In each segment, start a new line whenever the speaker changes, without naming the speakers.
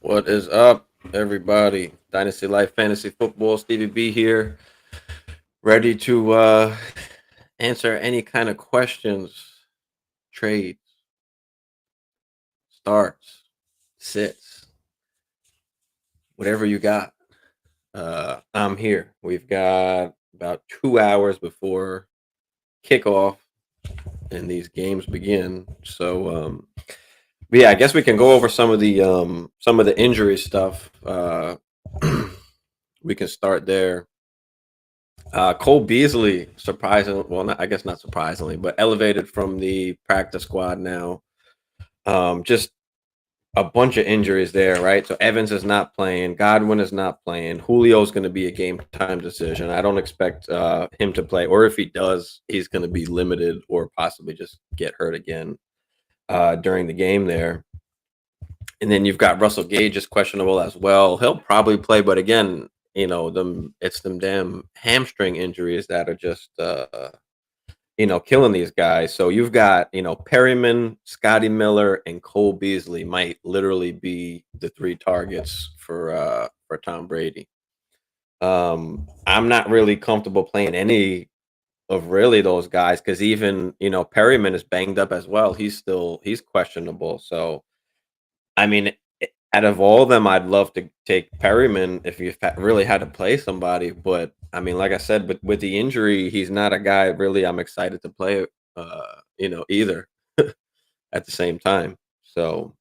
What is up, everybody? Dynasty Life Fantasy Football, Stevie B here, ready to answer any kind of questions, trades, starts, sits, whatever you got. I'm here. We've got about 2 hours before kickoff and these games begin. But yeah, I guess we can go over some of the injury stuff. We can start there. Cole Beasley, I guess not surprisingly, but elevated from the practice squad now. Just a bunch of injuries there, right? So Evans is not playing. Godwin is not playing. Julio's going to be a game time decision. I don't expect him to play, or if he does, he's going to be limited or possibly just get hurt again during the game there. And then you've got Russell Gage is questionable as well. He'll probably play, but again, it's them damn hamstring injuries that are just killing these guys. So you've got, Perryman, Scotty Miller, and Cole Beasley might literally be the three targets for Tom Brady. I'm not really comfortable playing any of really those guys because even Perryman is banged up as well. He's questionable. So I mean, out of all of them, I'd love to take Perryman if you really had to play somebody. But I mean, like I said, with the injury, he's not a guy really I'm excited to play, either at the same time. So,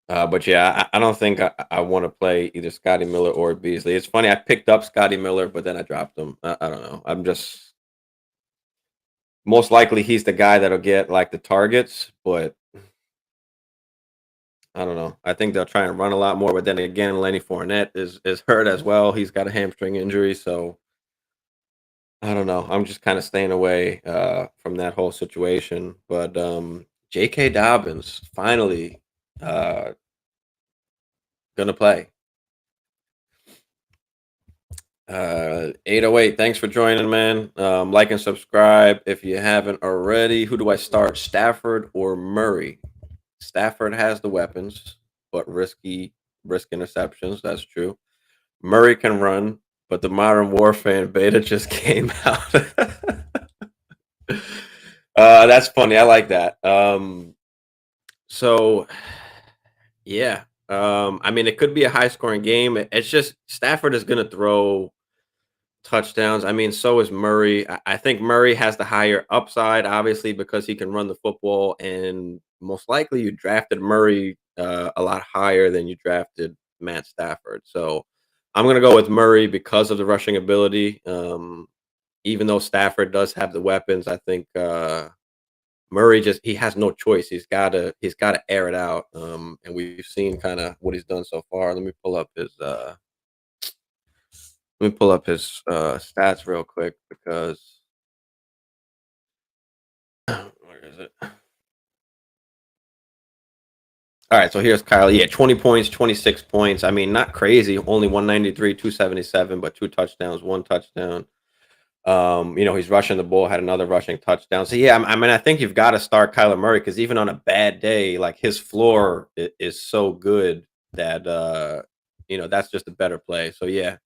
but yeah, I don't think I want to play either Scotty Miller or Beasley. It's funny, I picked up Scotty Miller, but then I dropped him. I don't know. I'm just most likely he's the guy that'll get like the targets, but I don't know. I think they'll try and run a lot more, but then again, Lenny Fournette is hurt as well. He's got a hamstring injury, so I don't know. I'm just kind of staying away from that whole situation. But J.K. Dobbins finally uh, gonna play. 808. Thanks for joining, man. Like and subscribe if you haven't already. Who do I start? Stafford or Murray? Stafford has the weapons, but risk interceptions. That's true. Murray can run, but the Modern Warfare beta just came out. That's funny. I like that. So yeah. I mean, it could be a high scoring game. It's just Stafford is going to throw touchdowns. I mean, so is Murray. I think Murray has the higher upside, obviously, because he can run the football. And most likely, you drafted Murray a lot higher than you drafted Matt Stafford. So I'm going to go with Murray because of the rushing ability. Even though Stafford does have the weapons, I think Murray he has no choice. He's gotta air it out. And we've seen kind of what he's done so far. Let me pull up his stats real quick because where is it? All right, so here's Kyle. Yeah, 20 points, 26 points. I mean, not crazy. Only 193, 277, but two touchdowns, one touchdown. He's rushing the ball, had another rushing touchdown. So yeah, I mean, I think you've got to start Kyler Murray because even on a bad day, like his floor is so good that that's just a better play. So yeah,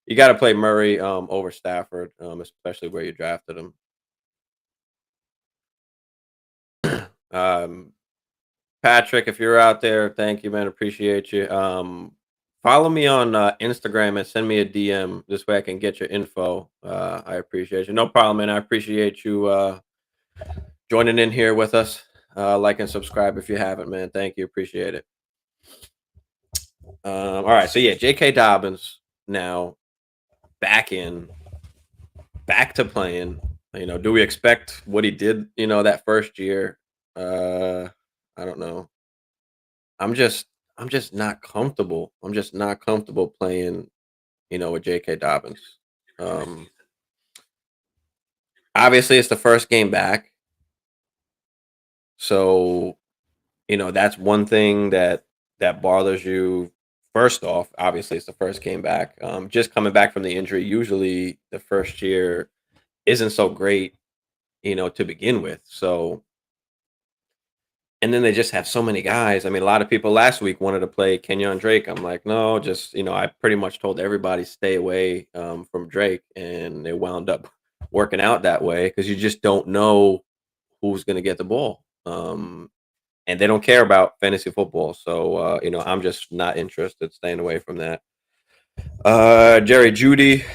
you got to play Murray over Stafford, especially where you drafted him. Um, Patrick, if you're out there, thank you, man. Appreciate you. Follow me on Instagram and send me a DM. This way I can get your info. I appreciate you. No problem, man. I appreciate you joining in here with us. Like and subscribe if you haven't, man. Thank you. Appreciate it. All right. So, yeah, J.K. Dobbins now back back to playing. Do we expect what he did, that first year? I don't know. I'm just I'm just not comfortable. I'm just not comfortable playing, with J.K. Dobbins. Um, Obviously, it's the first game back, so that's one thing that bothers you. First off, obviously, it's the first game back. Just coming back from the injury, usually the first year isn't so great, to begin with. So, And then they just have so many guys. I mean, a lot of people last week wanted to play Kenyon Drake. I'm like, no, just I pretty much told everybody stay away from Drake, and they wound up working out that way because you just don't know who's going to get the ball. And they don't care about fantasy football, so I'm just not interested, staying away from that. Jerry Judy,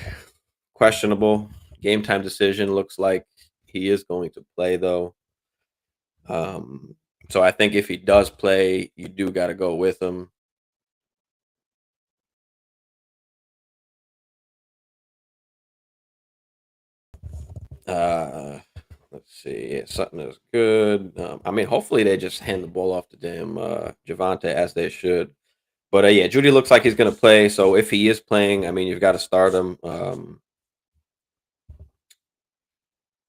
questionable. Game time decision. Looks like he is going to play though. Um, so I think if he does play, you do got to go with him. Uh, let's see. Yeah, Sutton is good. I mean, hopefully they just hand the ball off to damn Javante as they should. But yeah, Judy looks like he's going to play. So if he is playing, I mean, you've got to start him.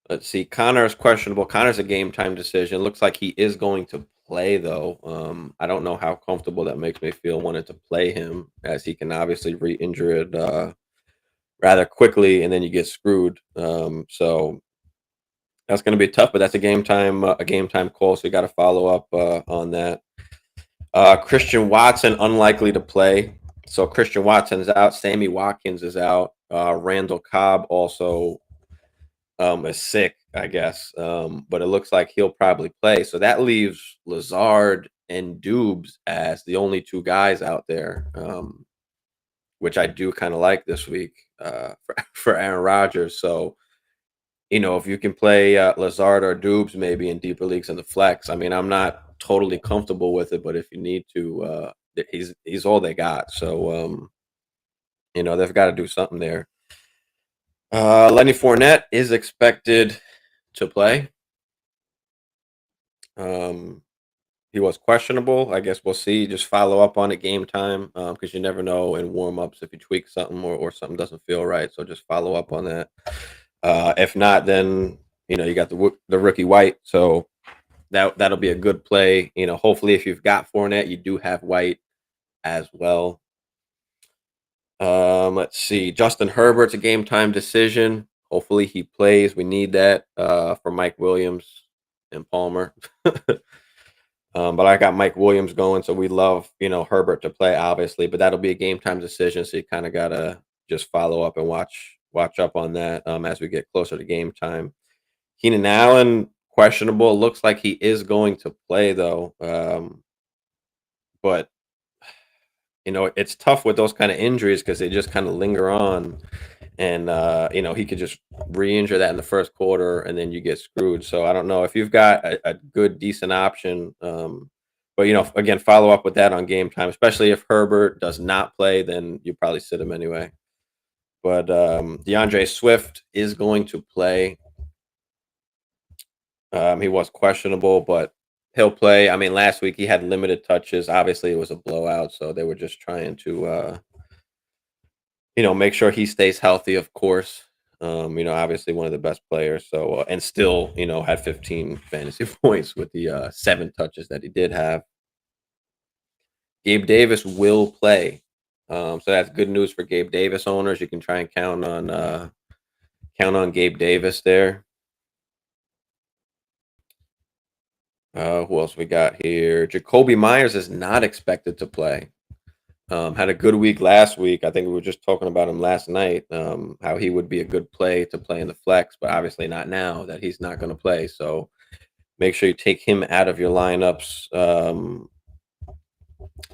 Let's see. Connor's questionable. Connor's a game time decision. Looks like he is going to play though. I don't know how comfortable that makes me feel wanting to play him, as he can obviously re-injure it rather quickly, and then you get screwed. So that's going to be tough. But that's a game time call. So you got to follow up on that. Christian Watson unlikely to play. So Christian Watson's out. Sammy Watkins is out. Randall Cobb also is sick, I guess. But it looks like he'll probably play. So that leaves Lazard and Dubes as the only two guys out there, which I do kind of like this week for Aaron Rodgers. So, if you can play Lazard or Dubes maybe in deeper leagues in the flex, I mean, I'm not totally comfortable with it, but if you need to, he's all they got. So, they've got to do something there. Lenny Fournette is expected to play. He was questionable. I guess we'll see. Just follow up on it game time, because you never know in warm-ups if you tweak something or something doesn't feel right. So just follow up on that. If not, then you got the rookie White. So that'll be a good play. Hopefully if you've got Fournette, you do have White as well. Let's see. Justin Herbert's a game time decision. Hopefully he plays. We need that for Mike Williams and Palmer. But I got Mike Williams going, so we love Herbert to play, obviously. But that'll be a game time decision, so you kind of gotta just follow up and watch up on that as we get closer to game time. Keenan Allen questionable. Looks like he is going to play though, but it's tough with those kind of injuries because they just kind of linger on, and he could just re-injure that in the first quarter, and then you get screwed. So I don't know if you've got a good, decent option. But again, follow up with that on game time, especially if Herbert does not play, then you probably sit him anyway. But Deandre Swift is going to play. He was questionable, but he'll play. I mean, last week he had limited touches. Obviously, it was a blowout, so they were just trying to, make sure he stays healthy. Of course, obviously one of the best players. So and still, had 15 fantasy points with the 7 touches that he did have. Gabe Davis will play, so that's good news for Gabe Davis owners. You can try and count on Gabe Davis there. Who else we got here? Jacoby Myers is not expected to play. Had a good week last week. I think we were just talking about him last night, how he would be a good play to play in the flex, but obviously not now that he's not going to play. So make sure you take him out of your lineups.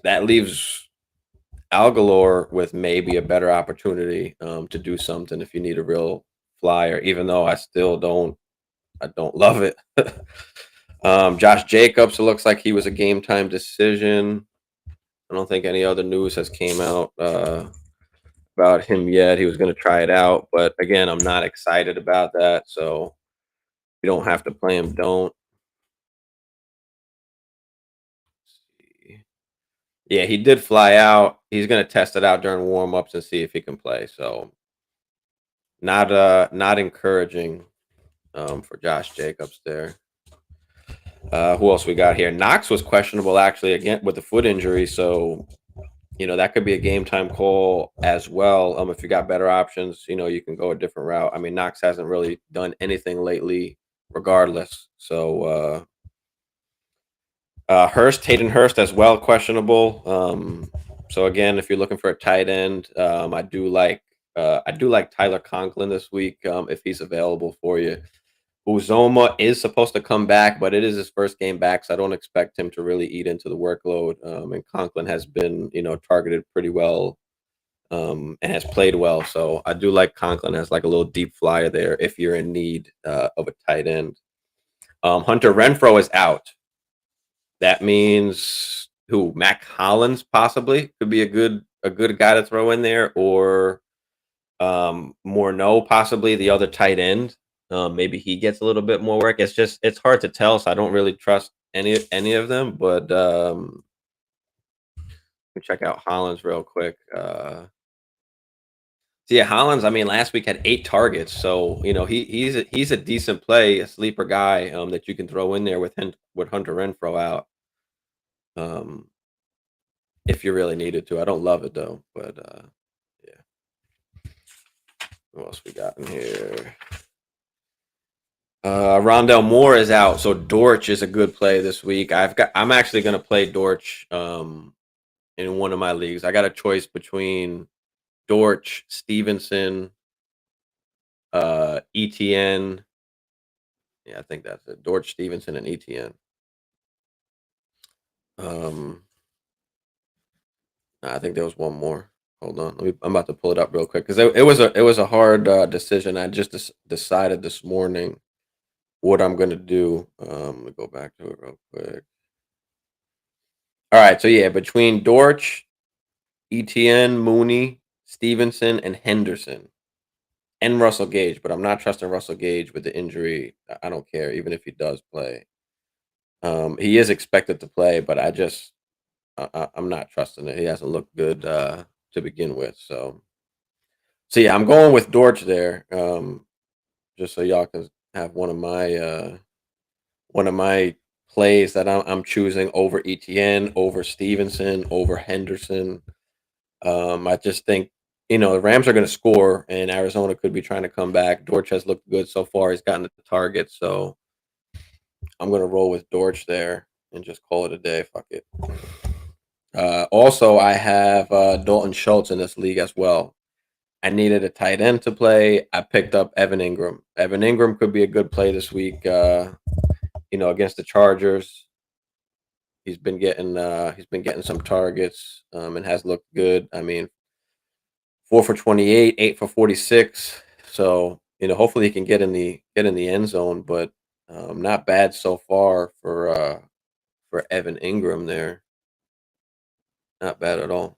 That leaves Algalore with maybe a better opportunity to do something if you need a real flyer, even though I don't love it. Josh Jacobs, it looks like he was a game time decision. I don't think any other news has came out about him yet. He was going to try it out, but again, I'm not excited about that. So if you don't have to play him, don't. Yeah, he did fly out. He's going to test it out during warm-ups and see if he can play. So not encouraging for Josh Jacobs there. Who else we got here? Knox was questionable actually again with the foot injury, so that could be a game time call as well. If you got better options, you can go a different route. I mean, Knox hasn't really done anything lately, regardless. So Hayden Hurst as well, questionable. So again, if you're looking for a tight end, I do like Tyler Conklin this week if he's available for you. Uzoma is supposed to come back, but it is his first game back, so I don't expect him to really eat into the workload. And Conklin has been, targeted pretty well and has played well. So I do like Conklin as like a little deep flyer there if you're in need of a tight end. Hunter Renfrow is out. That means who? Mac Hollins possibly could be a good guy to throw in there, or Morneau possibly the other tight end. Maybe he gets a little bit more work. It's hard to tell, so I don't really trust any of them. But check out Hollins real quick. So yeah, Hollins. I mean, last week had 8 targets, so he's a decent play, a sleeper guy that you can throw in there with Hunter Renfrow out. If you really needed to. I don't love it though, but yeah. What else we got in here? Rondell Moore is out, so Dortch is a good play this week. I'm actually gonna play Dortch in one of my leagues. I got a choice between Dortch, Stevenson, ETN. Yeah, I think that's it. Dortch, Stevenson, and ETN. I think there was one more. Hold on, I'm about to pull it up real quick because it was a hard decision. I just decided this morning what I'm gonna do. Let me go back to it real quick. All right, so yeah, between Dortch, ETN, Mooney, Stevenson, and Henderson, and Russell Gage, but I'm not trusting Russell Gage with the injury. I don't care, even if he does play. He is expected to play, but I'm not trusting it. He hasn't looked good to begin with. So yeah, I'm going with Dortch there, just so y'all can have one of my plays that I'm choosing over ETN, over Stevenson, over Henderson. I just think the Rams are going to score, and Arizona could be trying to come back. Dortch has looked good so far. He's gotten the target, so I'm going to roll with Dortch there and just call it a day. Fuck it. Also, I have Dalton Schultz in this league as well. I needed a tight end to play. I picked up Evan Ingram. Evan Ingram could be a good play this week. Against the Chargers. He's been getting some targets and has looked good. I mean, 4 for 28, 8 for 46. So hopefully he can get in the end zone. But not bad so far for Evan Ingram there. Not bad at all.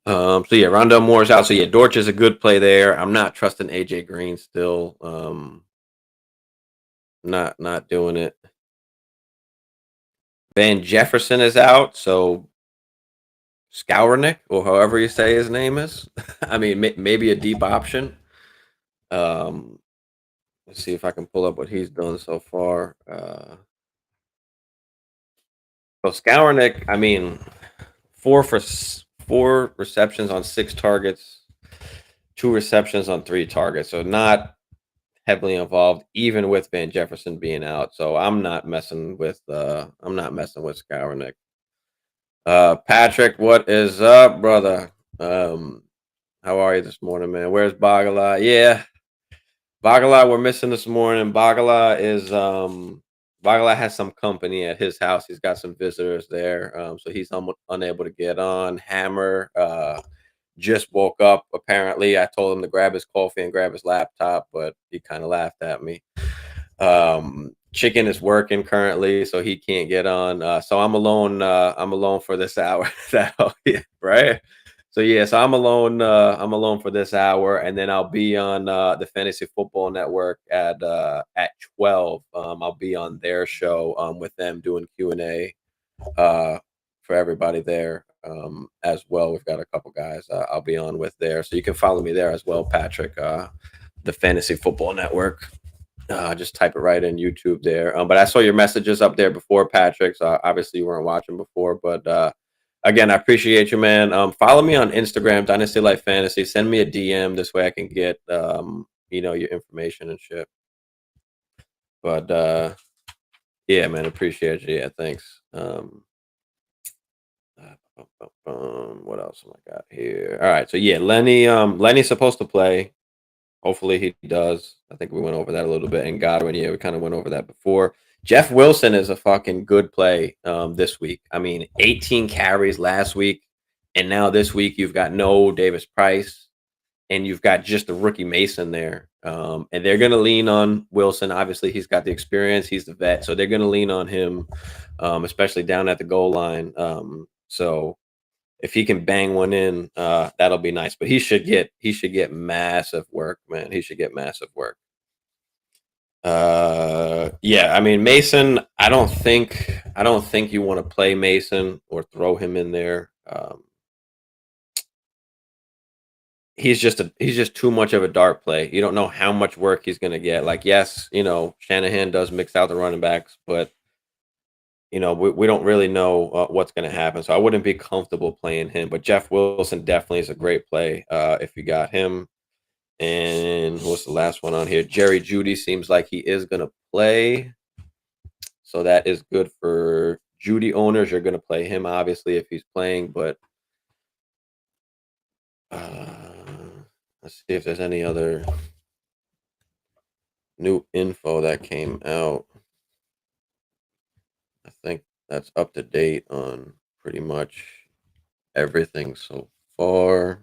So yeah, Rondell Moore's out. So yeah, Dortch is a good play there. I'm not trusting AJ Green still. Not doing it. Van Jefferson is out, so Skowronek, or however you say his name is. I mean, maybe a deep option. Let's see if I can pull up what he's done so far. So Skowronek, I mean, 4 receptions on 6 targets, 2 receptions on 3 targets. So not heavily involved, even with Van Jefferson being out. So I'm not messing with Skowronek. Patrick, what is up, brother? How are you this morning, man? Where's Bagala? Yeah, Bagala, we're missing this morning. Bagala has some company at his house. He's got some visitors there, so he's unable to get on. Hammer just woke up. Apparently, I told him to grab his coffee and grab his laptop, but he kind of laughed at me. Chicken is working currently, so he can't get on. So I'm alone. I'm alone for this hour. Right? So yeah, so I'm alone. I'm alone for this hour, and then I'll be on the Fantasy Football Network at 12. I'll be on their show with them doing Q&A for everybody there as well. We've got a couple guys I'll be on with there, so you can follow me there as well, Patrick. The Fantasy Football Network. Just type it right in YouTube there. But I saw your messages up there before, Patrick. So obviously you weren't watching before, but again, I appreciate you, man. Follow me on Instagram, Dynasty Life Fantasy. Send me a DM. This way I can get your information and shit. But Yeah, man, appreciate you. Yeah, thanks. What else am I got here? All right, so yeah, Lenny's supposed to play. Hopefully he does. I think we went over that a little bit. And Godwin, yeah, we kind of went over that before. Jeff Wilson is a fucking good play this week. I mean, 18 carries last week, and now this week you've got no Davis Price, and you've got just the rookie Mason there. And they're going to lean on Wilson. Obviously, he's got the experience. He's the vet, so they're going to lean on him, especially down at the goal line. So if he can bang one in, that'll be nice. But he should get massive work, man. He should get massive work. Yeah, I mean Mason. I don't think you want to play Mason or throw him in there. He's just too much of a dart play. You don't know how much work he's going to get. Like, yes, Shanahan does mix out the running backs, but we don't really know what's going to happen. So I wouldn't be comfortable playing him. But Jeff Wilson definitely is a great play if you got him. And what's the last one on here? Jerry Judy seems like he is going to play. So that is good for Judy owners. You're going to play him, obviously, if he's playing. But let's see if there's any other new info that came out. I think that's up to date on pretty much everything so far.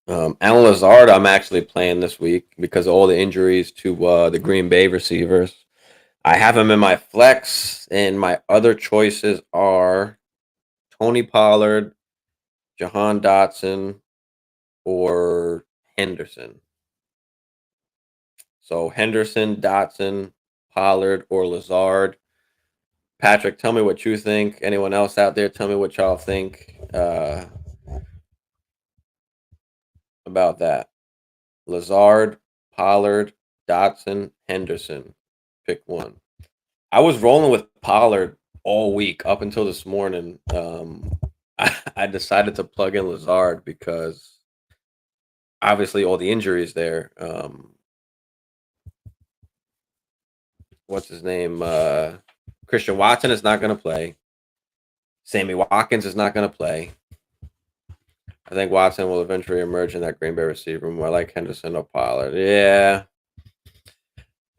Alan Lazard, I'm actually playing this week because of all the injuries to the Green Bay receivers. I have him in my flex, and my other choices are Tony Pollard, Jahan Dotson, or Henderson. So Henderson, Dotson, Pollard, or Lazard. Patrick, tell me what you think. Anyone else out there, tell me what y'all think about that. Lazard, Pollard, Dotson, Henderson. Pick one. I was rolling with Pollard all week up until this morning. I decided to plug in Lazard because obviously all the injuries there. What's his name? Christian Watson is not going to play. Sammy Watkins is not going to play. I think Watson will eventually emerge in that Green Bay receiver room. I like Henderson or Pollard. Yeah,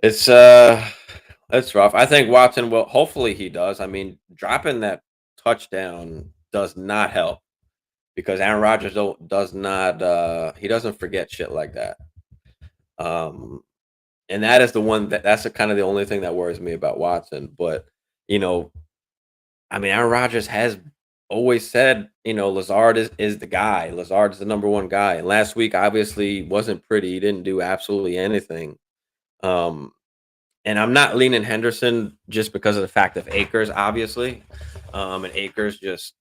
it's rough. I think Watson will. Hopefully, he does. I mean, dropping that touchdown does not help because Aaron Rodgers does not. He doesn't forget shit like that. And that is the one that's kind of the only thing that worries me about Watson. But you know, I mean, Aaron Rodgers has always said, Lazard is the guy. Lazard is the number one guy. And last week, obviously, wasn't pretty. He didn't do absolutely anything. Um, and I'm not leaning Henderson just because of the fact of Akers, obviously. And Akers just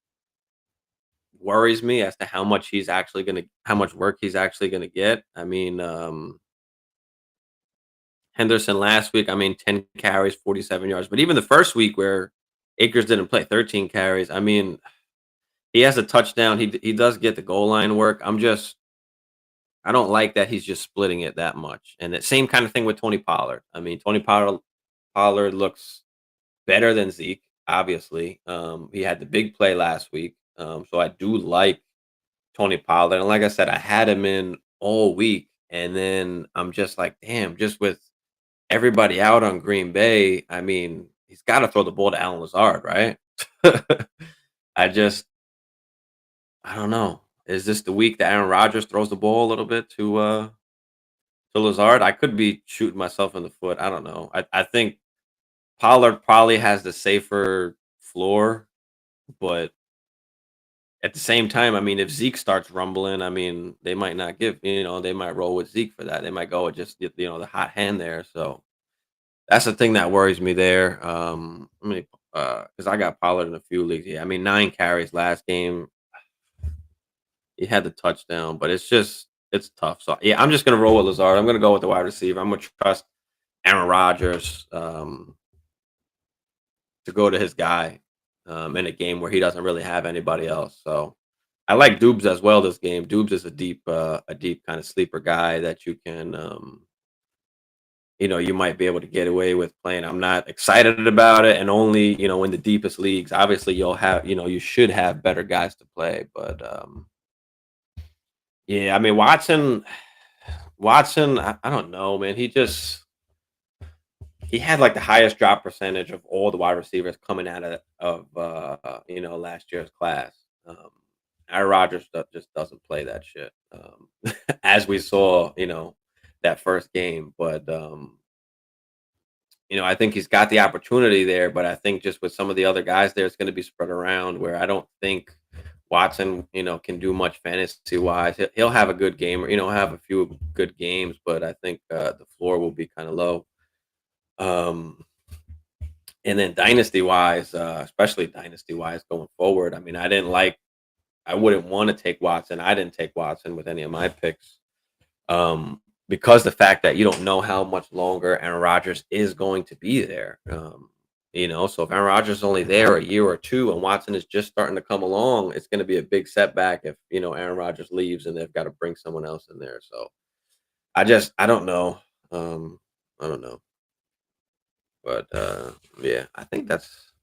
worries me as to how much work he's actually gonna get. I mean, Henderson last week, I mean, 10 carries, 47 yards. But even the first week where Akers didn't play, 13 carries. I mean, he has a touchdown. He does get the goal line work. I don't like that he's just splitting it that much. And the same kind of thing with Tony Pollard. I mean, Pollard looks better than Zeke, obviously. He had the big play last week. So I do like Tony Pollard. And like I said, I had him in all week. And then I'm just like, damn, just with everybody out on Green Bay, I mean, he's got to throw the ball to Alan Lazard, right? I just I don't know. Is this the week that Aaron Rodgers throws the ball a little bit to Lazard? I could be shooting myself in the foot. I don't know. I think Pollard probably has the safer floor, but at the same time, I mean, if Zeke starts rumbling, I mean, they might not they might roll with Zeke for that. They might go with just the hot hand there. So that's the thing that worries me there. Because I got Pollard in a few leagues. Yeah, I mean, 9 carries last game. He had the touchdown, but it's tough. So yeah, I'm just gonna roll with Lazard. I'm gonna go with the wide receiver. I'm gonna trust Aaron Rodgers to go to his guy in a game where he doesn't really have anybody else. So I like Dubes as well this game. Dubes is a deep kind of sleeper guy that you can you might be able to get away with playing. I'm not excited about it, and only in the deepest leagues. Obviously, you'll have you should have better guys to play, but yeah, I mean Watson, I don't know, man. He had like the highest drop percentage of all the wide receivers coming out of last year's class. Um, Aaron Rodgers just doesn't play that shit, as we saw, that first game. But I think he's got the opportunity there, but I think just with some of the other guys there, it's going to be spread around where I don't think Watson, can do much fantasy wise. He'll have a good game, or have a few good games, but I think the floor will be kind of low. Um, and then dynasty wise, especially dynasty wise going forward, I mean, I wouldn't want to take Watson. I didn't take Watson with any of my picks. Because the fact that you don't know how much longer Aaron Rodgers is going to be there. So if Aaron Rodgers is only there a year or two and Watson is just starting to come along, it's going to be a big setback if, Aaron Rodgers leaves and they've got to bring someone else in there. So I don't know. I don't know. But yeah, I think that's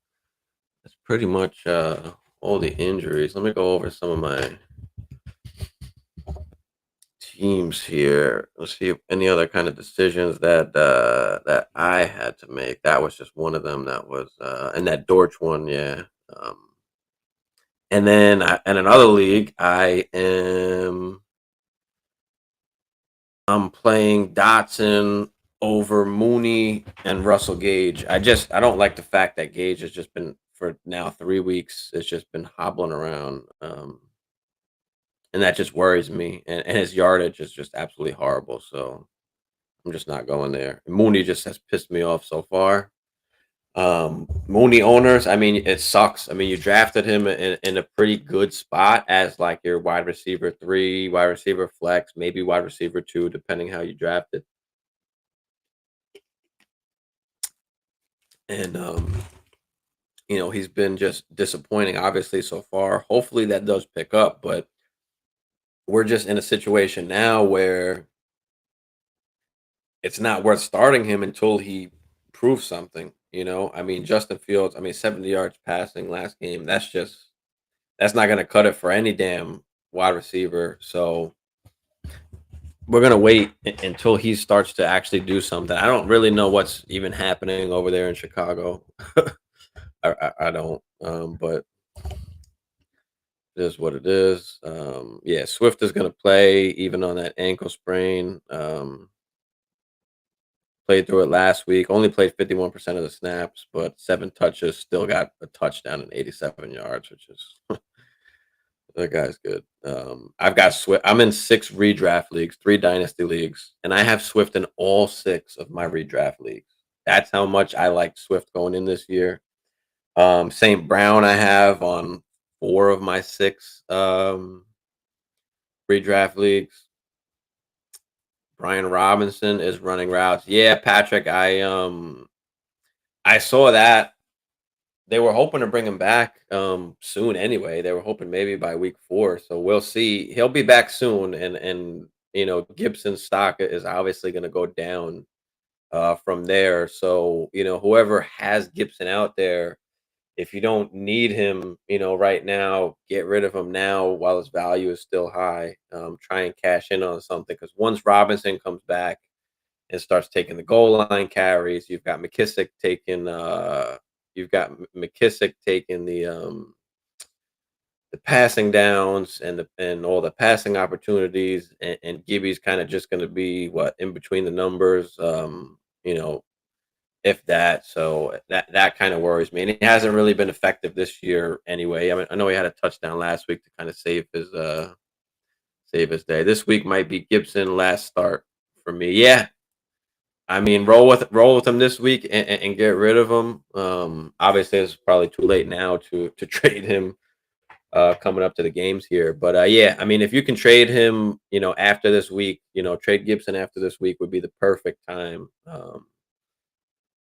pretty much all the injuries. Let me go over some of my teams here. Let's see if any other kind of decisions that I had to make. That was just one of them. That was and that Dortch one, yeah. And then in another league, I'm playing Dotson over Mooney and Russell Gage. I don't like the fact that Gage has just been for now 3 weeks. It's just been hobbling around. And that just worries me. And his yardage is just absolutely horrible. So I'm just not going there. Mooney just has pissed me off so far. Mooney owners, I mean, it sucks. I mean, you drafted him in a pretty good spot as like your wide receiver 3, wide receiver flex, maybe wide receiver 2, depending how you drafted. And he's been just disappointing, obviously, so far. Hopefully that does pick up, but we're just in a situation now where it's not worth starting him until he proves something. I mean, Justin Fields, 70 yards passing last game. That's not going to cut it for any damn wide receiver. So we're going to wait until he starts to actually do something. I don't really know what's even happening over there in Chicago. I don't, but it is what it is. Yeah, Swift is going to play even on that ankle sprain. Played through it last week. Only played 51% of the snaps, but 7 touches. Still got a touchdown and 87 yards, which is that guy's good. I've got Swift. I'm in 6 redraft leagues, 3 dynasty leagues, and I have Swift in all 6 of my redraft leagues. That's how much I like Swift going in this year. St. Brown I have on 4 of my 6 redraft leagues. Brian Robinson is running routes. Yeah, Patrick, I saw that. They were hoping to bring him back soon anyway. They were hoping maybe by week 4. So we'll see. He'll be back soon, and Gibson's stock is obviously going to go down from there. So whoever has Gibson out there, if you don't need him, right now, get rid of him now while his value is still high. Try and cash in on something, because once Robinson comes back and starts taking the goal line carries, you've got McKissick taking the passing downs and all the passing opportunities, and Gibby's kind of just going to be what in between the numbers. If that. So that kind of worries me. And he hasn't really been effective this year anyway. I mean, I know he had a touchdown last week to kind of save his day. This week might be Gibson last start for me. Yeah. I mean, roll with him this week and get rid of him. Obviously it's probably too late now to trade him coming up to the games here. But yeah, I mean, if you can trade him, after this week, trade Gibson after this week would be the perfect time.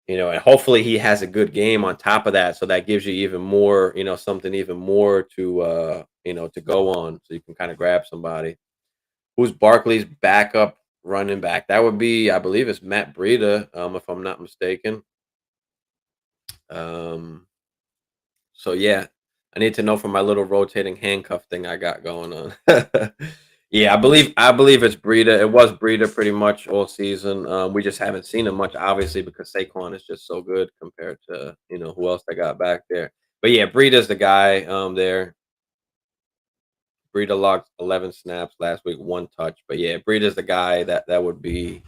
And hopefully he has a good game on top of that. So that gives you even more, something even more to go on. So you can kind of grab somebody. Who's Barkley's backup running back. That would be, I believe it's Matt Breida, if I'm not mistaken. Um, so yeah, I need to know from my little rotating handcuff thing I got going on. Yeah, I believe it's Breida. It was Breida pretty much all season. We just haven't seen him much, obviously, because Saquon is just so good compared to who else they got back there. But yeah, Breida's the guy there. Breida logged 11 snaps last week, 1 touch. But yeah, Breida's the guy that would be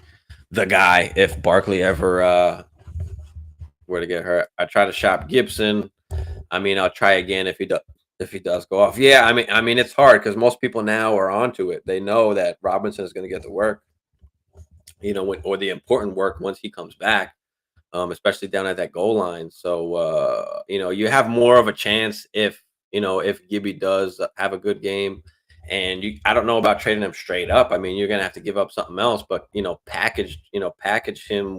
the guy if Barkley ever were to get hurt. I try to shop Gibson. I mean, I'll try again if he does go off. Yeah, I mean it's hard because most people now are onto it. They know that Robinson is going to get the work, or the important work once he comes back, especially down at that goal line. So you have more of a chance if Gibby does have a good game. And I don't know about trading him straight up. I mean, you're gonna have to give up something else, but package him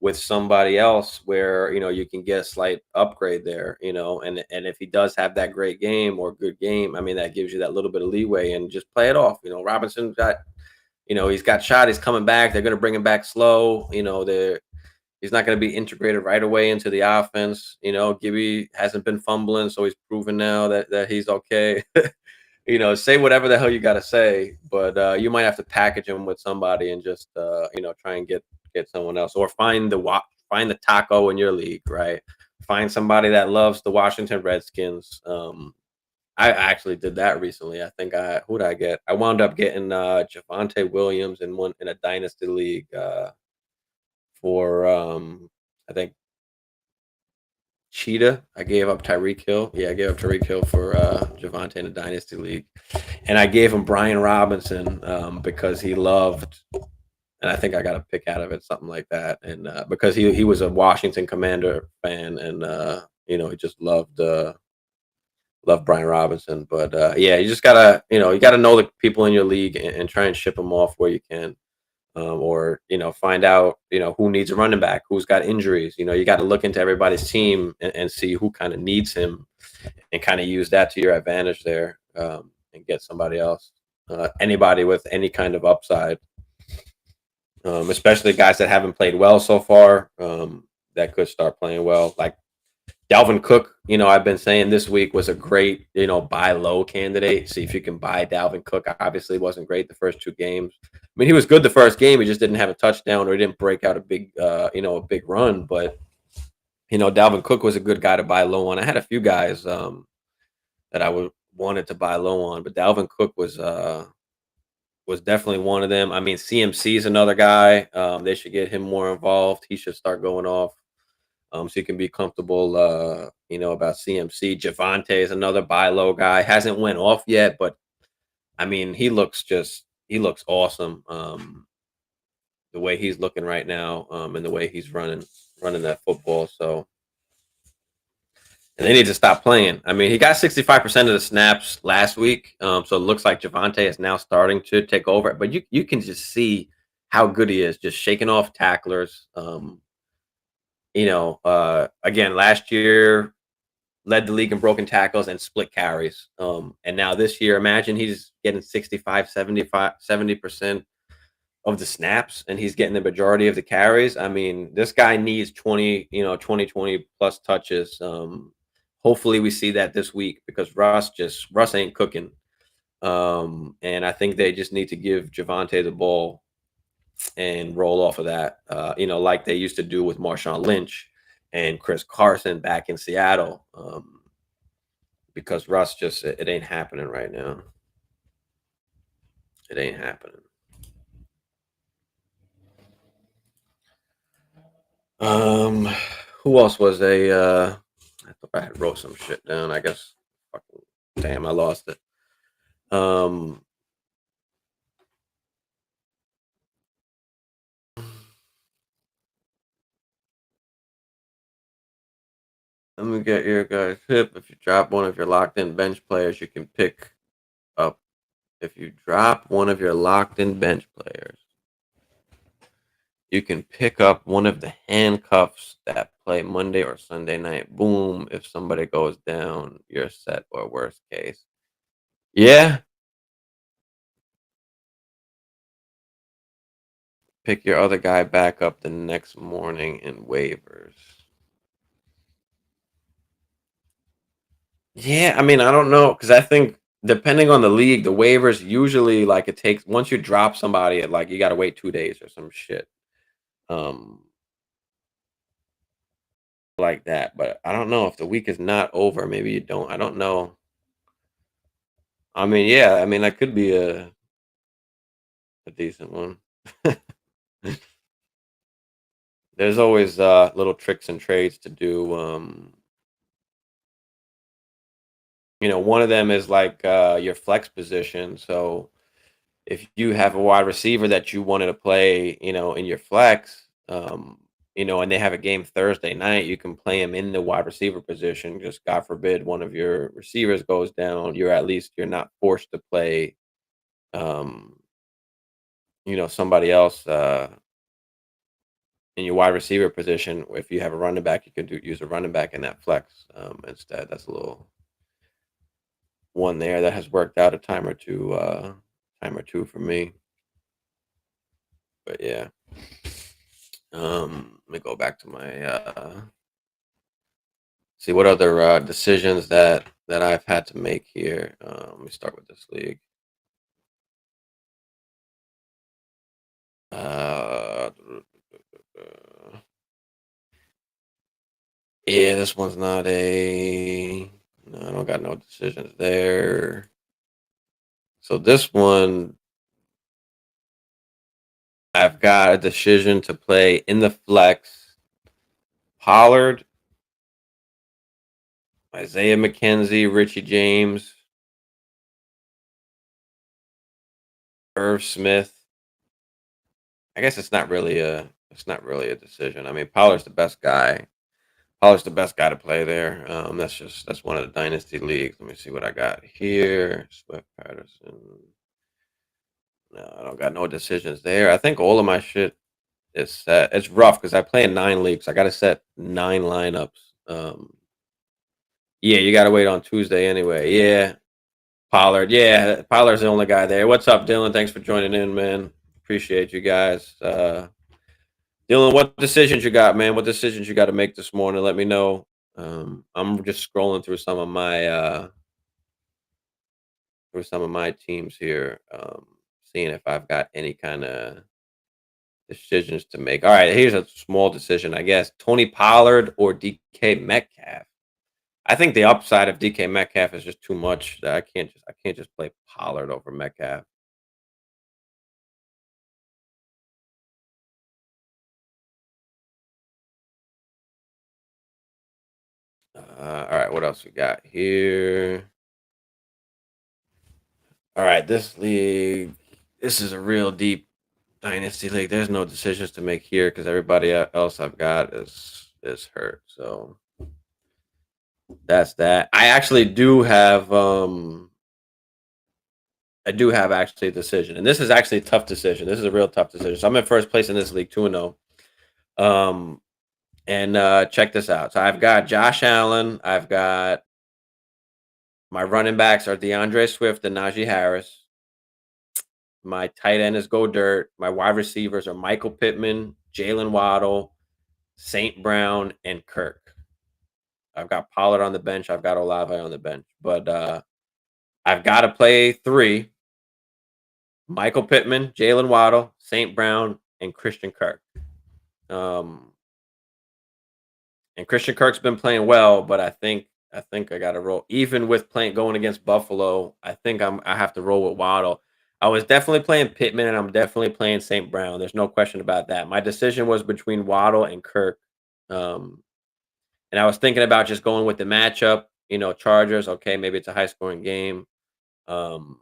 with somebody else where you can get a slight upgrade there. And if he does have that great game or good game, I mean that gives you that little bit of leeway and just play it off. Robinson he's got shot. He's coming back. They're going to bring him back slow. He's not going to be integrated right away into the offense. Gibby hasn't been fumbling, so he's proven now that he's okay. Say whatever the hell you got to say, but you might have to package him with somebody and just try and get someone else, or find the taco in your league, right? Find somebody that loves the Washington Redskins. I actually did that recently. I think who did I get? I wound up getting Javonte Williams in a dynasty league for I think Cheetah. I gave up Tyreek Hill. Yeah, I gave up Tyreek Hill for Javonte in a dynasty league, and I gave him Brian Robinson because he loved. And I think I got a pick out of it, something like that, and because he was a Washington Commander fan, and he just loved Brian Robinson. But yeah, you just gotta you gotta know the people in your league and try and ship them off where you can, or find out who needs a running back, who's got injuries. You got to look into everybody's team and see who kind of needs him, and kind of use that to your advantage there, and get somebody else, anybody with any kind of upside, especially guys that haven't played well so far, that could start playing well, like Dalvin Cook. I've been saying this week was a great, buy low candidate. See if you can buy Dalvin Cook. Obviously, wasn't great the first 2 games. I mean, he was good the first game. He just didn't have a touchdown, or he didn't break out a big run. But Dalvin Cook was a good guy to buy low on. I had a few guys that I wanted to buy low on, but Dalvin Cook was definitely one of them. I mean, CMC is another guy. They should get him more involved. He should start going off. So you can be comfortable, about CMC. Javante is another buy low guy. Hasn't went off yet, but I mean, he looks awesome. The way he's looking right now, and the way he's running that football. So, and they need to stop playing. I mean, he got 65% of the snaps last week. So it looks like Javante is now starting to take over. But you can just see how good he is, just shaking off tacklers. Again, last year led the league in broken tackles and split carries. And now this year, imagine he's getting 65, 75, 70% of the snaps, and he's getting the majority of the carries. I mean, this guy needs 20 plus touches. Hopefully we see that this week, because Russ ain't cooking. And I think they just need to give Javante the ball and roll off of that, like they used to do with Marshawn Lynch and Chris Carson back in Seattle, because Russ it ain't happening right now. It ain't happening. Um, who else was I thought I had wrote some shit down. I guess, fucking, damn, I lost it. Um, Let me get your guys' tip. If you drop one of your locked in bench players, you can pick up. If you drop one of your locked in bench players, you can pick up one of the handcuffs that play Monday or Sunday night. Boom. If somebody goes down, you're set, or worst case. Yeah. pick your other guy back up the next morning in waivers. Yeah, I mean, I don't know because I think depending on the league, the waivers usually like it takes once you drop somebody, like you got to wait 2 days or some shit, um, like that. But I don't know if the week is not over. Maybe you don't. I don't know. I mean, yeah, I mean that could be a decent one. There's always little tricks and trades to do. One of them is like your flex position. So if you have a wide receiver that you wanted to play, in your flex, and they have a game Thursday night, you can play him in the wide receiver position. Just God forbid one of your receivers goes down, you're not forced to play, um, somebody else in your wide receiver position. If you have a running back, you could use a running back in that flex instead. That's a little one there that has worked out a time or two for me. But yeah. Let me go back to my see what other decisions that I've had to make here. Let me start with this league. Uh, yeah, this one's not a. No, I don't got no decisions there. So this one, I've got a decision to play in the flex. Pollard, Isaiah McKenzie, Richie James, Irv Smith. I guess it's not really a decision. I mean, Pollard's the best guy. Pollard's the best guy to play there. That's one of the dynasty leagues. Let me see what I got here. Swift Patterson. No, I don't got no decisions there. I think all of my shit is set. It's rough because I play in 9 leagues. I got to set 9 lineups. Yeah, you got to wait on Tuesday anyway. Yeah, Pollard. Yeah, Pollard's the only guy there. What's up, Dylan? Thanks for joining in, man. Appreciate you guys. Dylan, what decisions you got, man? What decisions you got to make this morning? Let me know. I'm just scrolling through some of my teams here, seeing if I've got any kind of decisions to make. All right, here's a small decision, I guess. Tony Pollard or DK Metcalf. I think the upside of DK Metcalf is just too much. That I can't just play Pollard over Metcalf. All right, what else we got here? All right, this league. This is a real deep dynasty league. There's no decisions to make here because everybody else I've got is hurt. So that's that. I do have actually a decision, and this is actually a tough decision. This is a real tough decision. So I'm in first place in this league, 2-0. And check this out. So I've got Josh Allen. I've got my running backs are Deandre Swift and Najee Harris. My tight end is Go Dirt. My wide receivers are Michael Pittman, Jalen Waddle, St. Brown, and Kirk. I've got Pollard on the bench. I've got Olave on the bench. But I've got to play 3. Michael Pittman, Jalen Waddle, St. Brown, and Christian Kirk. Um, and Christian Kirk's been playing well, but I think I got to roll. Even with going against Buffalo, I think I have to roll with Waddle. I was definitely playing Pittman, and I'm definitely playing St. Brown. There's no question about that. My decision was between Waddle and Kirk, um, and I was thinking about just going with the matchup. Chargers. Okay, maybe it's a high scoring game. Um,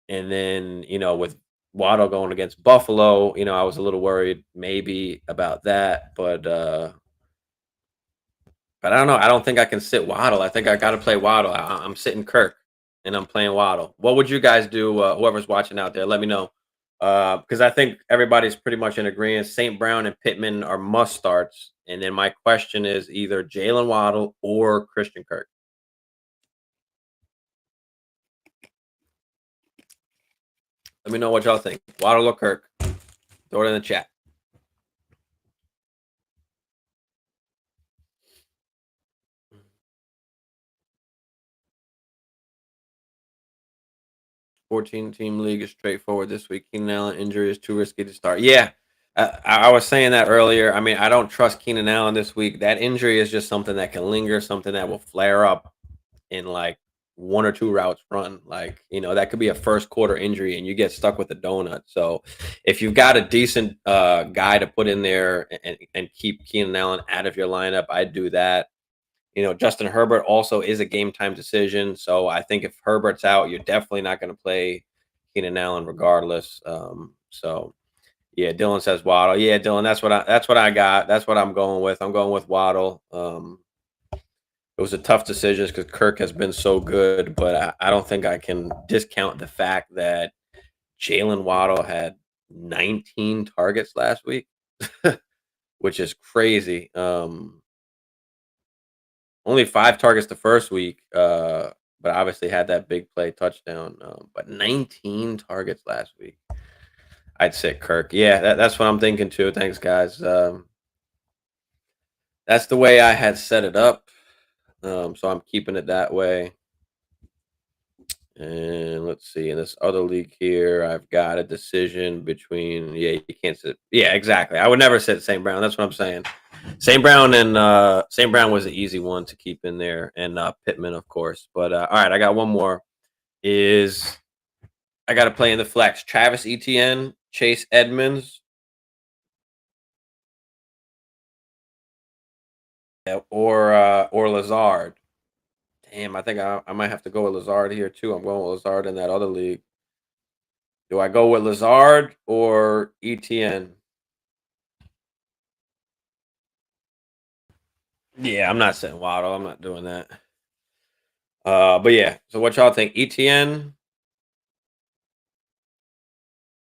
and then with Waddle going against Buffalo, I was a little worried maybe about that, but I don't know. I don't think I can sit Waddle. I think I got to play Waddle. I'm sitting Kirk, and I'm playing Waddle. What would you guys do? Whoever's watching out there, let me know. Because I think everybody's pretty much in agreement. St. Brown and Pittman are must starts. And then my question is either Jalen Waddle or Christian Kirk. Let me know what y'all think. Waddle or Kirk. Throw it in the chat. 14-team league is straightforward this week. Keenan Allen injury is too risky to start. Yeah, I was saying that earlier. I mean, I don't trust Keenan Allen this week. That injury is just something that can linger, something that will flare up in like one or two routes run. Like, that could be a first quarter injury and you get stuck with a donut. So if you've got a decent guy to put in there and keep Keenan Allen out of your lineup, I'd do that. Justin Herbert also is a game time decision. So I think if Herbert's out, you're definitely not going to play Keenan Allen regardless. So yeah, Dylan says Waddle. Yeah, Dylan, that's what I got. That's what I'm going with. I'm going with Waddle. It was a tough decision because Kirk has been so good, but I don't think I can discount the fact that Jalen Waddle had 19 targets last week, which is crazy. Only 5 targets the first week, but obviously had that big play touchdown. But 19 targets last week. I'd say Kirk. Yeah, that's what I'm thinking too. Thanks, guys. That's the way I had set it up. So I'm keeping it that way. And let's see, in this other league here, I've got a decision between, you can't sit. Yeah, exactly. I would never sit St. Brown. That's what I'm saying. St. Brown was the easy one to keep in there, and Pittman, of course. But all right, I got one more. I got to play in the flex. Travis Etienne, Chase Edmonds, or Lazard. Damn, I think I might have to go with Lazard here too. I'm going with Lazard in that other league. Do I go with Lazard or Etienne? Yeah, I'm not saying Waddle. I'm not doing that. But yeah. So what y'all think? Etienne,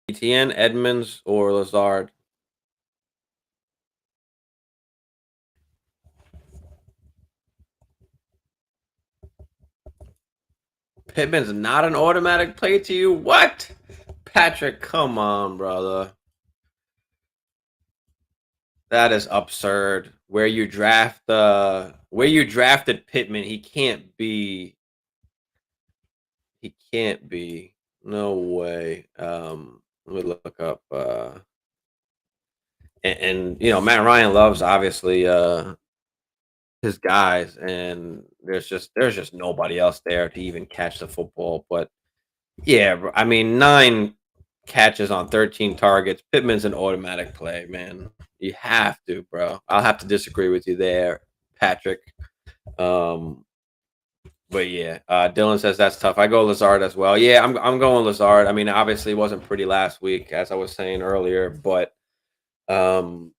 Edmonds, or Lazard? Pittman's not an automatic play to you? What? Patrick, come on, brother. That is absurd. Where you drafted Pittman, he can't be. He can't be. No way. Let me look up. And Matt Ryan loves obviously his guys, and there's just nobody else there to even catch the football. But yeah, I mean 9 catches on 13 targets. Pittman's an automatic play, man. You have to, bro. I'll have to disagree with you there, Patrick. But yeah, Dylan says that's tough. I go Lazard as well. Yeah, I'm going Lazard. I mean, obviously it wasn't pretty last week, as I was saying earlier, but um,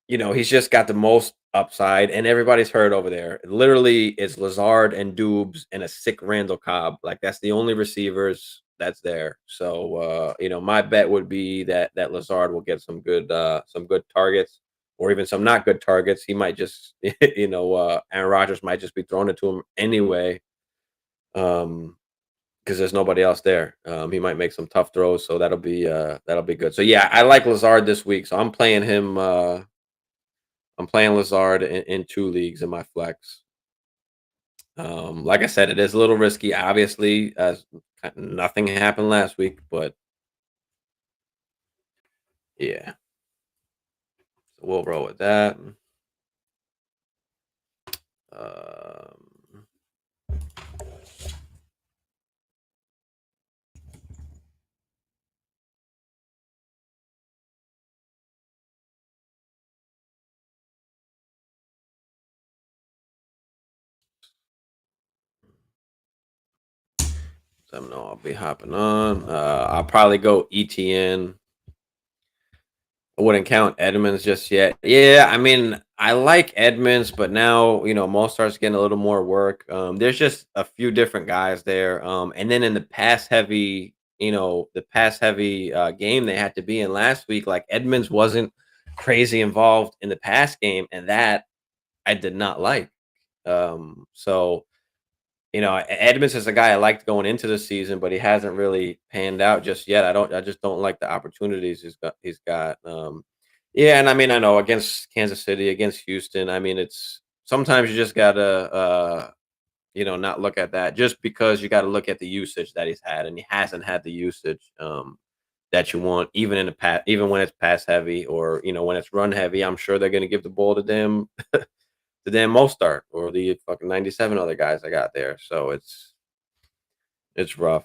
he's just got the most upside, and everybody's hurt over there. Literally, it's Lazard and Dubes and a sick Randall Cobb. Like that's the only receivers that's there. So my bet would be that Lazard will get some good targets, or even some not good targets. He might just Aaron Rodgers might just be throwing it to him anyway. Because there's nobody else there. He might make some tough throws, so that'll be good. So yeah, I like Lazard this week, so I'm playing him. I'm playing Lazard in 2 leagues in my flex. Like I said, it is a little risky, obviously, as nothing happened last week, but yeah, so we'll roll with that. Um, I know I'll be hopping on. I'll probably go ETN. I wouldn't count Edmonds just yet. Yeah, I mean, I like Edmonds, but now Mostart's getting a little more work. There's just a few different guys there. And then in the pass heavy game they had to be in last week, like Edmonds wasn't crazy involved in the pass game, and that I did not like. So Edmonds is a guy I liked going into the season, but he hasn't really panned out just yet. I just don't like the opportunities he's got. Yeah, and I mean, I know against Kansas City, against Houston, I mean, it's sometimes you just gotta not look at that just because you got to look at the usage that he's had, and he hasn't had the usage that you want, even in the pass, even when it's pass heavy or when it's run heavy. I'm sure they're going to give the ball to them, the damn Mostert or the fucking 97 other guys I got there. So it's rough.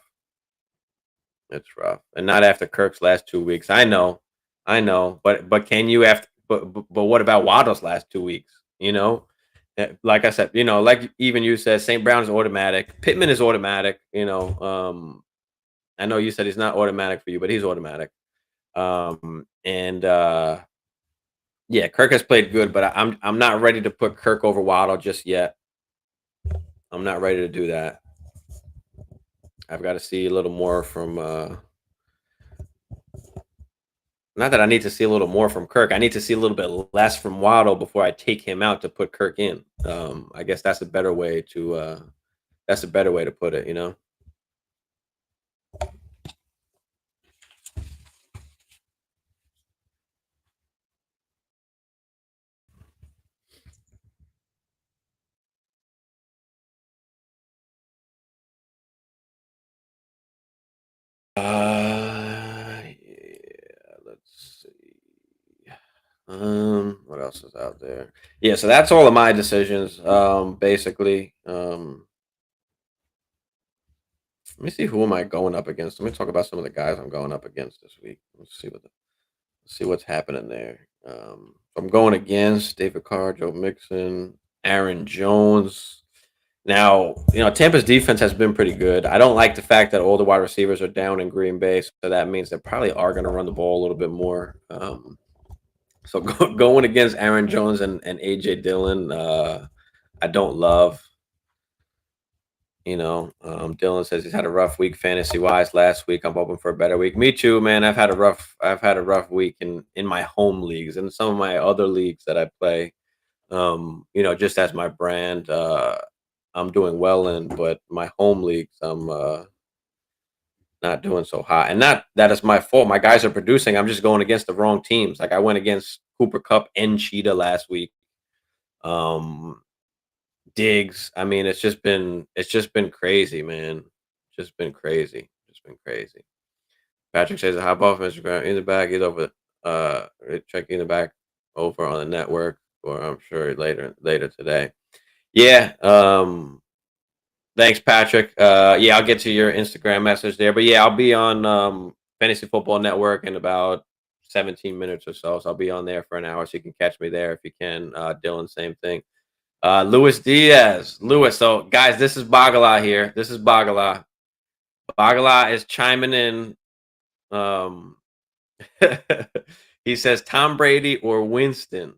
It's rough, and not after Kirk's last 2 weeks. I know, but can you after? But what about Waddle's last 2 weeks? Like I said, like even you said, St. Brown is automatic. Pittman is automatic. I know you said he's not automatic for you, but he's automatic. And yeah, Kirk has played good, but I'm not ready to put Kirk over Waddle just yet. I'm not ready to do that. I've got to see a little more from. Not that I need to see a little more from Kirk. I need to see a little bit less from Waddle before I take him out to put Kirk in. I guess that's a better way to. That's a better way to put it. Yeah, let's see. What else is out there? Yeah, so that's all of my decisions. Basically. Let me see who am I going up against. Let me talk about some of the guys I'm going up against this week. Let's see what's happening there. I'm going against David Carr, Joe Mixon, Aaron Jones. Now, Tampa's defense has been pretty good. I don't like the fact that all the wide receivers are down in Green Bay, so that means they probably are going to run the ball a little bit more. So going against Aaron Jones and AJ Dillon, I don't love. Dylan says he's had a rough week fantasy wise last week. I'm hoping for a better week. Me too, man. I've had a rough week in my home leagues and some of my other leagues that I play. Just as my brand, I'm doing well in, but my home leagues, I'm not doing so hot. And not that it's my fault. My guys are producing. I'm just going against the wrong teams. Like I went against Cooper Kupp and Cheetah last week. Diggs. I mean, it's just been crazy, man. Just been crazy. Just been crazy. Patrick says hop off Instagram in the back, either over check in the back over on the network, or I'm sure later today. Yeah. Thanks, Patrick. Yeah, I'll get to your Instagram message there. But yeah, I'll be on Fantasy Football Network in about 17 minutes or so. So I'll be on there for an hour, so you can catch me there if you can. Dylan, same thing. Luis Diaz. Luis. So, guys, this is Bagala here. This is Bagala. Bagala is chiming in. He says Tom Brady or Winston.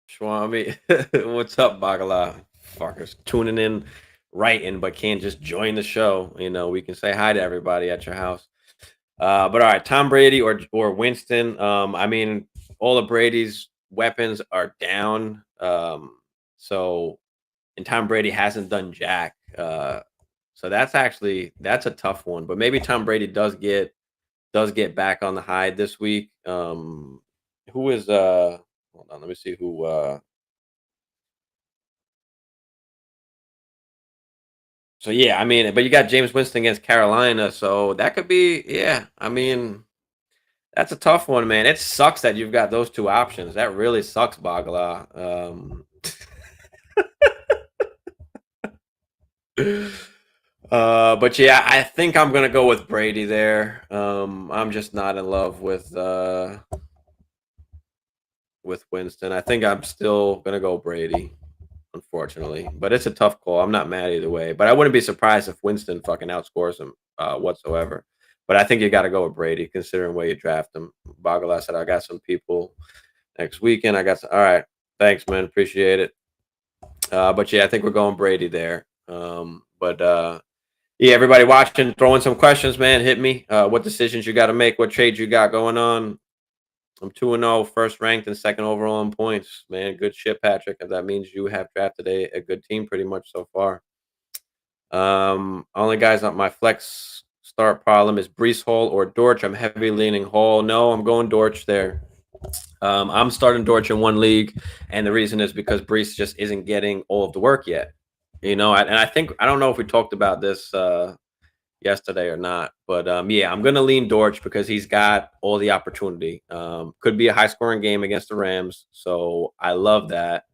Swami. What's up, Bagala? Fuckers tuning in, writing, but can't just join the show. We can say hi to everybody at your house. But all right, Tom Brady or Winston. I mean, all of Brady's weapons are down. And Tom Brady hasn't done jack. So that's a tough one. But maybe Tom Brady does get back on the hide this week. Who is hold on, let me see who so yeah, I mean, but you got James Winston against Carolina, so that could be, yeah. I mean, that's a tough one, man. It sucks that you've got those two options. That really sucks, Bagala. But yeah, I think I'm gonna go with Brady there. I'm just not in love with Winston. I think I'm still gonna go Brady, unfortunately. But it's a tough call. I'm not mad either way. But I wouldn't be surprised if Winston fucking outscores him whatsoever. But I think you got to go with Brady, considering where you draft him. Bagala said, I got some people next weekend. All right. Thanks, man. Appreciate it. But yeah, I think we're going Brady there. Yeah, everybody watching, throw in some questions, man. Hit me. What decisions you got to make? What trades you got going on? I'm 2-0, first ranked and second overall in points, man. Good shit, Patrick. If that means you have drafted a good team pretty much so far. Only guys on my flex start problem is Brees Hall or Dortch. I'm heavy leaning Hall. No, I'm going Dortch there. I'm starting Dortch in one league, and the reason is because Brees just isn't getting all of the work yet. And I think I don't know if we talked about this yesterday or not, but yeah, I'm gonna lean Dortch because he's got all the opportunity. Could be a high scoring game against the Rams, so I love that.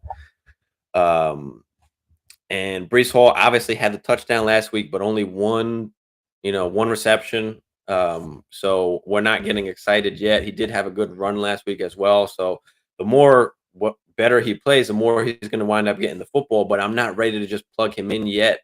Um, and Brees Hall obviously had the touchdown last week, but only one reception. So we're not getting excited yet. He did have a good run last week as well. So the more what better he plays, the more he's going to wind up getting the football. But I'm not ready to just plug him in yet.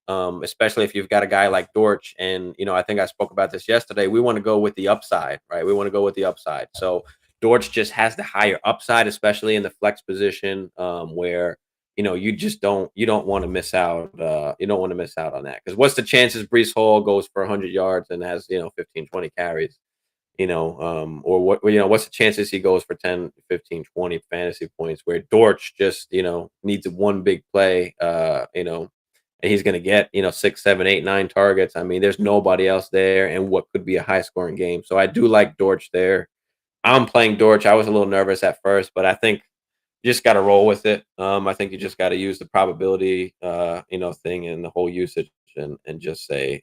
Especially if you've got a guy like Dortch, and I think I spoke about this yesterday. We want to go with the upside, right? We want to go with the upside. So Dortch just has the higher upside, especially in the flex position, where you don't want to miss out. You don't want to miss out on that because what's the chances Brees Hall goes for 100 yards and has 15, 20 carries? Or what's the chances he goes for 10, 15, 20 fantasy points where Dortch just needs one big play, and he's going to get 6, 7, 8, 9 targets. I mean, there's nobody else there, and what could be a high scoring game. So I do like Dortch there. I'm playing Dortch. I was a little nervous at first, but I think you just got to roll with it. I think you just got to use the probability, thing and the whole usage, and just say,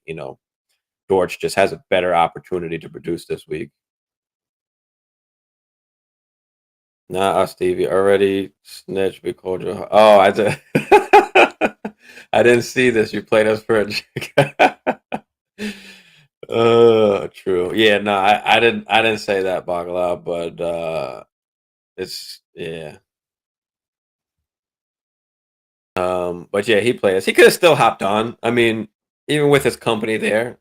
Dortch just has a better opportunity to produce this week. Nah, Stevie already snitched. We called you. Oh, I did. I didn't see this. You played us for a joke. True. Yeah, no, I didn't say that, Bagala, but it's yeah. But yeah, he played us. He could have still hopped on. I mean, even with his company there,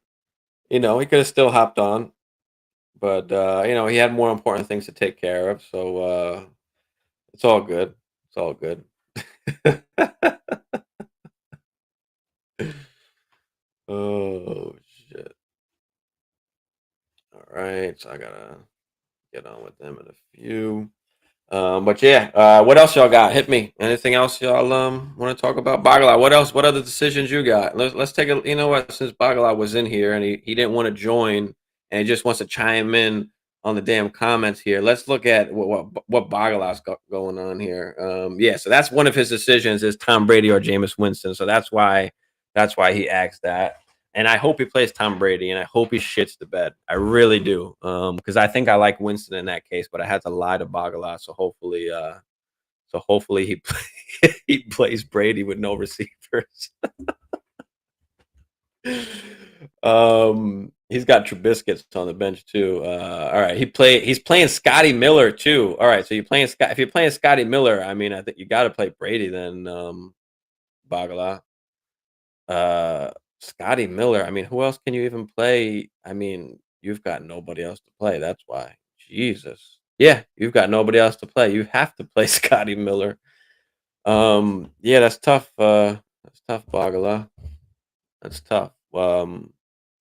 he could have still hopped on. But he had more important things to take care of. So it's all good. It's all good. Oh shit. All right. So I gotta get on with them in a few. But yeah, what else y'all got? Hit me. Anything else y'all want to talk about? Bagala, what else? What other decisions you got? Let's take a you know what, since Bagala was in here and he didn't want to join and he just wants to chime in on the damn comments here. Let's look at what Bagala's got going on here. Yeah, so that's one of his decisions is Tom Brady or Jameis Winston. So that's why he asked that. And I hope he plays Tom Brady, and I hope he shits the bed. I really do, because I think I like Winston in that case, but I had to lie to Bagala. So hopefully he plays Brady with no receivers. He's got Trubisky's on the bench too. All right, he's playing Scotty Miller too. All right, so if you're playing Scotty Miller, I mean, I think you got to play Brady then, Bagala. Uh, Scotty Miller. I mean, who else can you even play? I mean, you've got nobody else to play. That's why. Jesus. Yeah, you've got nobody else to play. You have to play Scotty Miller. Yeah, that's tough. That's tough, Bagala. That's tough. Let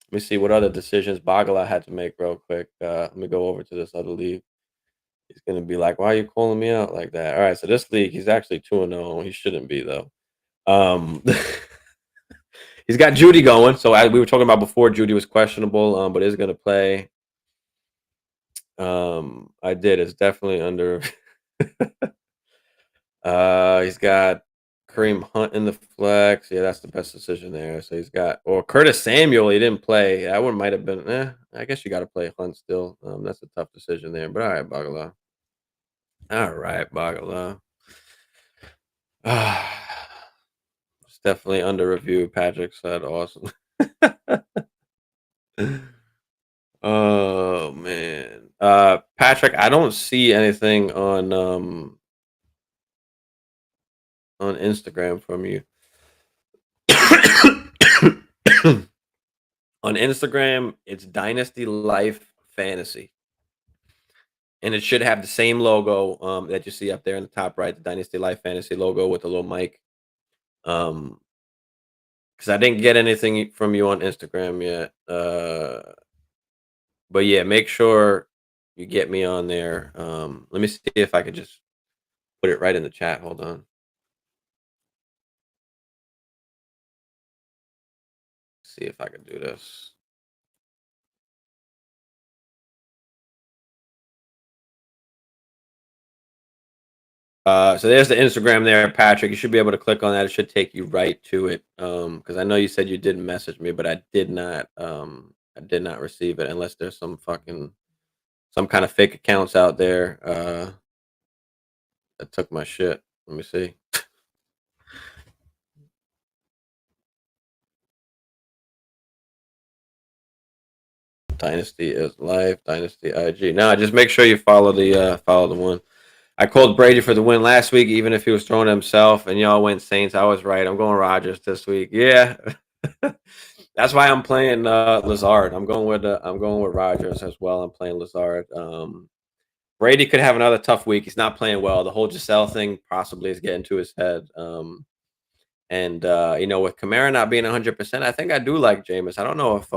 me see what other decisions Bagala had to make real quick. Let me go over to this other league. He's gonna be like, "Why are you calling me out like that?" All right, so this league, he's actually 2-0. He shouldn't be though. Um, He's got Judy going. So as we were talking about before, Judy was questionable, but is going to play. I did. It's definitely under. He's got Kareem Hunt in the flex. Yeah, that's the best decision there. So he's got or Curtis Samuel. He didn't play. That one might have been. I guess you got to play Hunt still. That's a tough decision there. But all right, Bagala. All right, Bagala. It's definitely under review. Patrick said, "Awesome." Oh man. Patrick, I don't see anything on Instagram from you. On Instagram, it's Dynasty Life Fantasy. And it should have the same logo that you see up there in the top right, the Dynasty Life Fantasy logo with the little mic. Um, because I didn't get anything from you on Instagram yet. But yeah, make sure you get me on there. Let me see if I could just put it right in the chat. Hold on. See if I can do this. So there's the Instagram there, Patrick. You should be able to click on that. It should take you right to it. Because I know you said you didn't message me, but I did not. I did not receive it unless there's some kind of fake accounts out there. That took my shit. Let me see. Dynasty is live. Dynasty IG. No, just make sure you follow the one. I called Brady for the win last week, even if he was throwing himself, and y'all went Saints. I was right. I'm going Rodgers this week. Yeah, that's why I'm playing Lazard. I'm going with Rodgers as well. I'm playing Lazard. Brady could have another tough week. He's not playing well. The whole Giselle thing possibly is getting to his head. And with Kamara not being 100%, I think I do like Jameis. I don't know if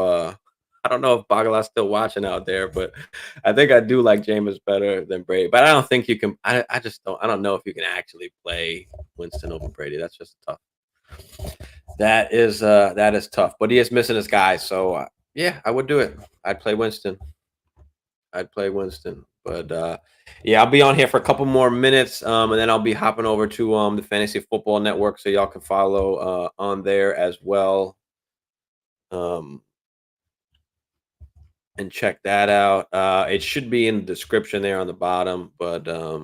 Bagala's still watching out there, but I think I do like Jameis better than Brady. But I don't think you can. I just don't. I don't know if you can actually play Winston over Brady. That's just tough. That is tough. But he is missing his guys, so yeah, I would do it. I'd play Winston. But yeah, I'll be on here for a couple more minutes, and then I'll be hopping over to the Fantasy Football Network, so y'all can follow on there as well. And check that out. It should be in the description there on the bottom, but let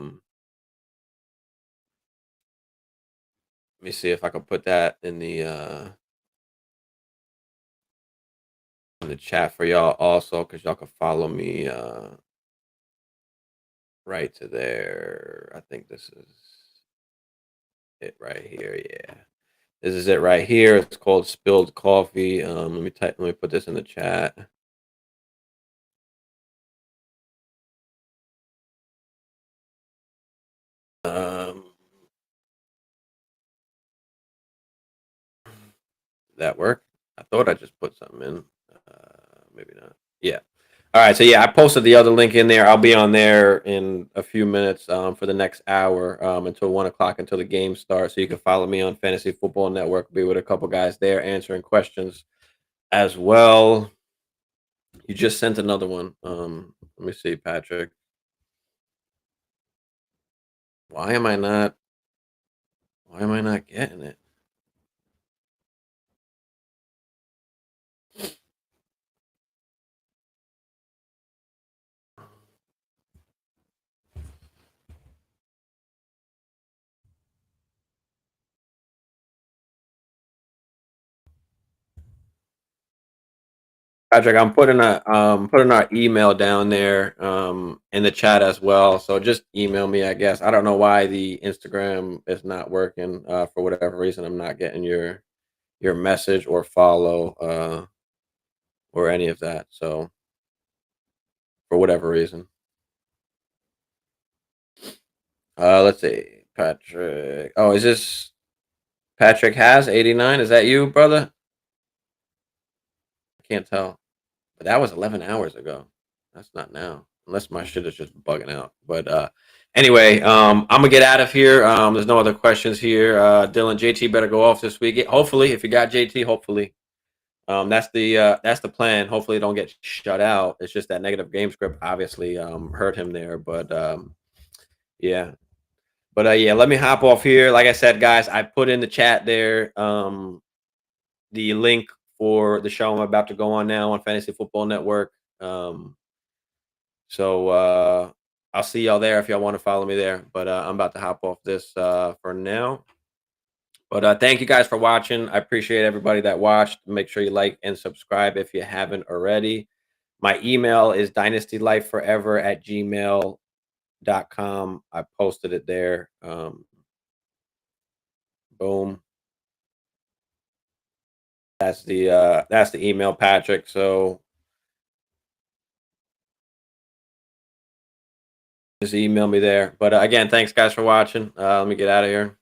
me see if I can put that in the chat for y'all also, because y'all can follow me right to there. I think this is it right here. Yeah, this is it right here. It's called Spilled Coffee. Let me put this in the chat. Did that work? I thought I just put something in. Maybe not. Yeah. All right. So yeah, I posted the other link in there. I'll be on there in a few minutes for the next hour until 1 o'clock until the game starts. So you can follow me on Fantasy Football Network. Be with a couple guys there answering questions as well. You just sent another one. Let me see, Patrick. Why am I not? Why am I not getting it? Patrick, I'm putting our email down there in the chat as well. So just email me, I guess. I don't know why the Instagram is not working for whatever reason. I'm not getting your message or follow or any of that. So for whatever reason. Let's see, Patrick. Oh, is this Patrick has 89? Is that you, brother? I can't tell. But that was 11 hours ago. That's not now. Unless my shit is just bugging out. But anyway, I'm gonna get out of here. There's no other questions here. Dylan, JT better go off this week. Hopefully, if you got JT, hopefully. That's the plan. Hopefully, don't get shut out. It's just that negative game script obviously hurt him there. But yeah. But yeah, let me hop off here. Like I said, guys, I put in the chat there the link for the show I'm about to go on now on Fantasy Football Network. So I'll see y'all there if y'all want to follow me there. But I'm about to hop off this for now. But thank you guys for watching. I appreciate everybody that watched. Make sure you like and subscribe if you haven't already. My email is dynastylifeforever@gmail.com. I posted it there. Boom. That's the email, Patrick. So just email me there. But again, thanks guys for watching. Let me get out of here.